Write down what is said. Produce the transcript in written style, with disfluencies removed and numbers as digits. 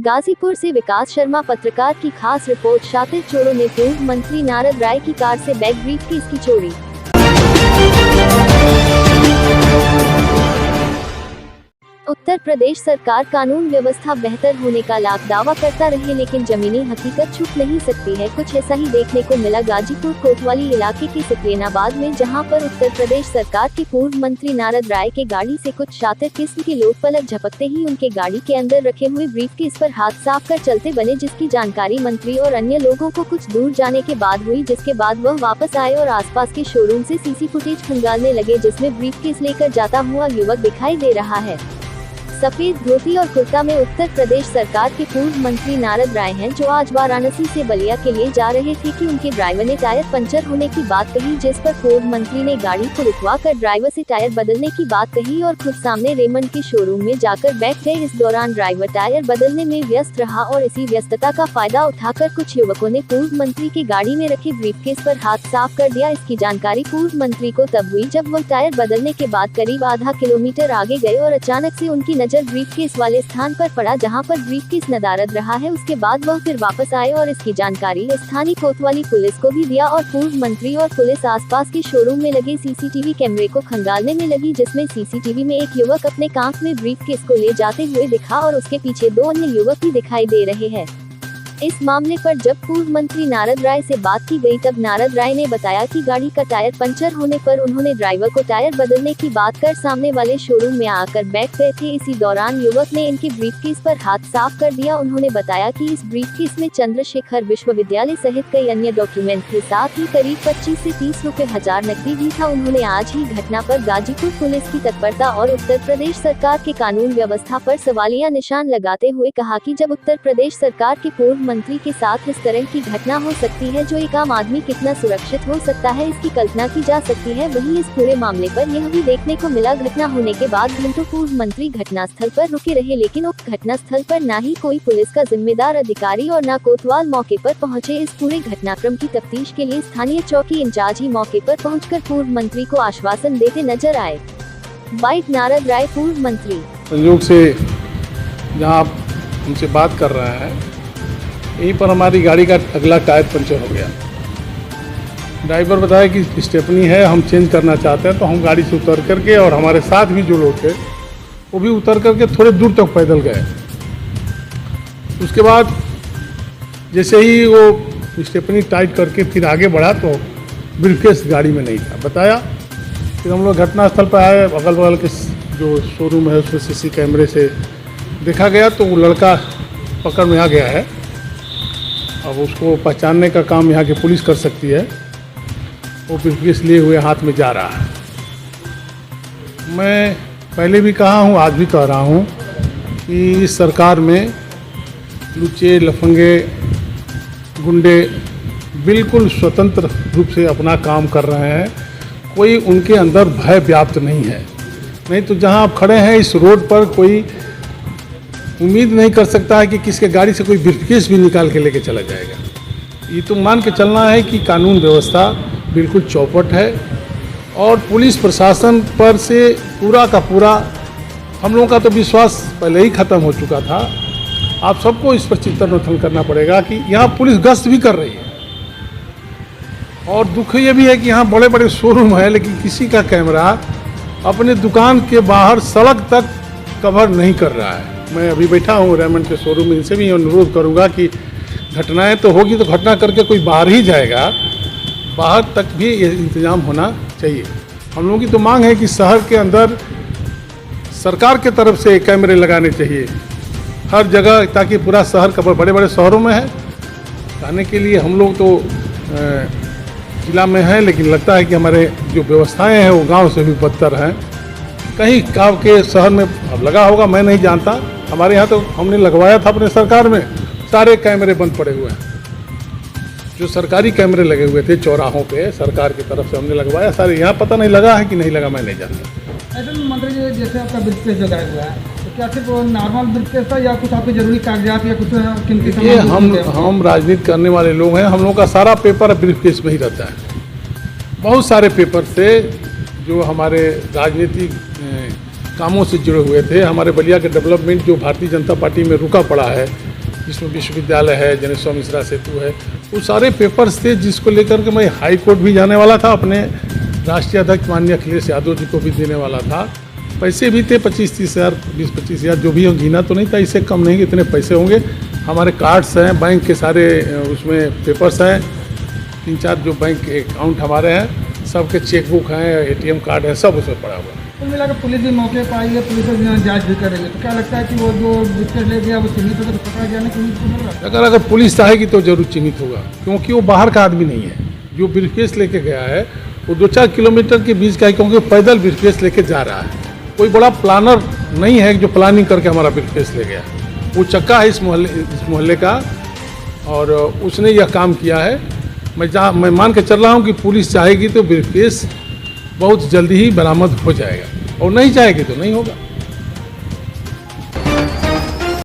गाजीपुर से विकास शर्मा पत्रकार की खास रिपोर्ट। शातिर चोरों ने पूर्व मंत्री नारद राय की कार से बैग ब्रीफकेस की चोरी। उत्तर प्रदेश सरकार कानून व्यवस्था बेहतर होने का लाख दावा करता रहे, लेकिन जमीनी हकीकत छुप नहीं सकती है। कुछ ऐसा ही देखने को मिला गाजीपुर कोतवाली इलाके के सिकरेनाबाद में, जहां पर उत्तर प्रदेश सरकार के पूर्व मंत्री नारद राय के गाड़ी से कुछ शातिर किस्म के लोग पलक झपकते ही उनके गाड़ी के अंदर रखे हुए ब्रीफकेस पर हाथ साफ कर चलते बने, जिसकी जानकारी मंत्री और अन्य लोगों को कुछ दूर जाने के बाद हुई, जिसके बाद वह वापस आए और आसपास के शोरूम से सीसी फुटेज खंगालने लगे, जिसमें ब्रीफकेस लेकर जाता हुआ युवक दिखाई दे रहा है। सफेद धोती और कुर्ता में उत्तर प्रदेश सरकार के पूर्व मंत्री नारद राय हैं, जो आज वाराणसी से बलिया के लिए जा रहे थे कि उनके ड्राइवर ने टायर पंचर होने की बात कही, जिस पर पूर्व मंत्री ने गाड़ी को रुकवा कर ड्राइवर से टायर बदलने की बात कही और खुद सामने रेमंड के शोरूम में जाकर बैठ गए। इस दौरान ड्राइवर टायर बदलने में व्यस्त रहा और इसी व्यस्तता का फायदा उठाकर कुछ युवकों ने पूर्व मंत्री की गाड़ी में रखे ब्रीफकेस पर हाथ साफ कर दिया। इसकी जानकारी पूर्व मंत्री को तब हुई जब वह टायर बदलने के बाद करीब आधा किलोमीटर आगे गए और अचानक से उनकी नजर ब्रीफकेस वाले स्थान पर पड़ा, जहां पर ब्रीफकेस नदारद रहा है। उसके बाद वह फिर वापस आए और इसकी जानकारी स्थानीय कोतवाली पुलिस को भी दिया और पूर्व मंत्री और पुलिस आसपास के शोरूम में लगे सीसीटीवी कैमरे को खंगालने में लगी, जिसमें सीसीटीवी में एक युवक अपने कांख में ब्रीफकेस को ले जाते हुए दिखा और उसके पीछे दो अन्य युवक भी दिखाई दे रहे हैं। इस मामले पर जब पूर्व मंत्री नारद राय से बात की गई, तब नारद राय ने बताया कि गाड़ी का टायर पंचर होने पर उन्होंने ड्राइवर को टायर बदलने की बात कर सामने वाले शोरूम में आकर बैठ गए थे। इसी दौरान युवक ने इनके ब्रीफकेस पर हाथ साफ कर दिया। उन्होंने बताया कि इस ब्रीफकेस में चंद्रशेखर विश्वविद्यालय सहित कई अन्य डॉक्यूमेंट के साथ ही करीब 25 से 30 रुपए हजार नकदी भी था। उन्होंने आज ही घटना पर गाजीपुर पुलिस की तत्परता और उत्तर प्रदेश सरकार के कानून व्यवस्था पर सवालिया निशान लगाते हुए कहा कि जब उत्तर प्रदेश सरकार के पूर्व मंत्री के साथ इस तरह की घटना हो सकती है, जो एक आम आदमी कितना सुरक्षित हो सकता है इसकी कल्पना की जा सकती है। वहीं इस पूरे मामले पर यह भी देखने को मिला, घटना होने के बाद घंटों पूर्व मंत्री घटनास्थल पर रुके रहे, लेकिन उक्त घटनास्थल पर न ही कोई पुलिस का जिम्मेदार अधिकारी और न कोतवाल मौके पर पहुंचे। इस पूरे घटनाक्रम की तफ्तीश के लिए स्थानीय चौकी इंचार्ज ही मौके पर पहुंचकर पूर्व मंत्री को आश्वासन देते नजर आए। बाइट नारद राय पूर्व मंत्री। संयोग से जहाँ आप उनसे बात कर रहे हैं, यहीं पर हमारी गाड़ी का अगला टायर पंचर हो गया। ड्राइवर बताया कि स्टेपनी है, हम चेंज करना चाहते हैं। तो हम गाड़ी से उतर करके और हमारे साथ भी जो लोग थे वो भी उतर करके थोड़े दूर तक पैदल गए। उसके बाद जैसे ही वो स्टेपनी टाइट करके फिर आगे बढ़ा तो ब्रीफकेस गाड़ी में नहीं था। बताया फिर हम लोग घटनास्थल पर आए। अगल बगल के जो शोरूम है उसमें सीसी कैमरे से देखा गया तो वो लड़का पकड़ में आ गया है। अब उसको पहचानने का काम यहाँ की पुलिस कर सकती है। वो ब्रीफकेस लिए हुए हाथ में जा रहा है। मैं पहले भी कहा हूँ, आज भी कह रहा हूँ कि इस सरकार में लुच्चे लफंगे गुंडे बिल्कुल स्वतंत्र रूप से अपना काम कर रहे हैं। कोई उनके अंदर भय व्याप्त नहीं है। नहीं तो जहाँ आप खड़े हैं इस रोड पर कोई उम्मीद नहीं कर सकता है कि किसके गाड़ी से कोई ब्रीफकेस भी निकाल के लेके चला जाएगा। ये तो मान के चलना है कि कानून व्यवस्था बिल्कुल चौपट है और पुलिस प्रशासन पर से पूरा का पूरा हम लोगों का तो विश्वास पहले ही ख़त्म हो चुका था। आप सबको इस पर चिंतन करना पड़ेगा कि यहाँ पुलिस गश्त भी कर रही है। और दुख ये भी है कि यहाँ बड़े बड़े शोरूम है, लेकिन किसी का कैमरा अपने दुकान के बाहर सड़क तक कवर नहीं कर रहा है। मैं अभी बैठा हूँ रेमंड के शोरूम में, इनसे भी अनुरोध करूँगा कि घटनाएं तो होगी तो घटना करके कोई बाहर ही जाएगा, बाहर तक भी ये इंतजाम होना चाहिए। हम लोगों की तो मांग है कि शहर के अंदर सरकार के तरफ से कैमरे लगाने चाहिए हर जगह, ताकि पूरा शहर कवर बड़े बड़े शहरों में है कहने के लिए। हम लोग तो जिला में हैं, लेकिन लगता है कि हमारे जो व्यवस्थाएँ हैं वो गाँव से भी बदतर हैं। कहीं गाँव के शहर में अब लगा होगा, मैं नहीं जानता। हमारे यहाँ तो हमने लगवाया था अपने सरकार में, सारे कैमरे बंद पड़े हुए हैं। जो सरकारी कैमरे लगे हुए थे चौराहों पे सरकार की तरफ से हमने लगवाया सारे। यहाँ पता नहीं लगा है कि नहीं लगा, मैं नहीं जानता। ऐसे मंत्री जी, जैसे आपका ब्रीफकेस लगाया हुआ है, तो क्या सिर्फ नॉर्मल ब्रीफकेस था या कुछ आपके जरूरी कागजात या कुछ कीमती सामान? ये हम राजनीति करने वाले लोग हैं, हम लोग का सारा पेपर ब्रीफकेस में ही रहता है। बहुत सारे पेपर थे जो हमारे राजनीतिक कामों से जुड़े हुए थे। हमारे बलिया के डेवलपमेंट जो भारतीय जनता पार्टी में रुका पड़ा है, जिसमें विश्वविद्यालय है, जनेश्वर मिश्रा सेतु है, वो सारे पेपर्स थे जिसको लेकर के मैं हाई कोर्ट भी जाने वाला था, अपने राष्ट्रीय अध्यक्ष माननीय अखिलेश यादव जी को भी देने वाला था। पैसे भी थे 25-30 हज़ार, 20-25 हज़ार जो भी हो, गिना तो नहीं था, इससे कम नहीं इतने पैसे होंगे। हमारे कार्ड्स हैं, बैंक के सारे उसमें पेपर्स हैं, 3-4 जो बैंक अकाउंट हमारे हैं, सबके चेकबुक हैं, ATM कार्ड है, सब उसमें पड़ा हुआ है। कुल मिलाकर पुलिस भी मौके पर आई है, पुलिस जांच भी कर रही है, तो क्या लगता है कि वो जो ब्रीफकेस ले गया वो चिन्हित होकर पकड़ा गया ना कहीं? अगर पुलिस चाहेगी तो जरूर चिन्हित होगा, क्योंकि वो बाहर का आदमी नहीं है। जो ब्रीफकेस लेके गया है वो 2-4 किलोमीटर के बीच का है, क्योंकि पैदल ब्रीफकेस लेके जा रहा है। कोई बड़ा प्लानर नहीं है जो प्लानिंग करके हमारा ब्रीफकेस ले गया। वो चक्का है इस मोहल्ले का और उसने यह काम किया है। मैं मान के चल रहा हूँ कि पुलिस चाहेगी तो ब्रीफकेस बहुत जल्दी ही बरामद हो जाएगा, और नहीं चाहेगी तो नहीं होगा।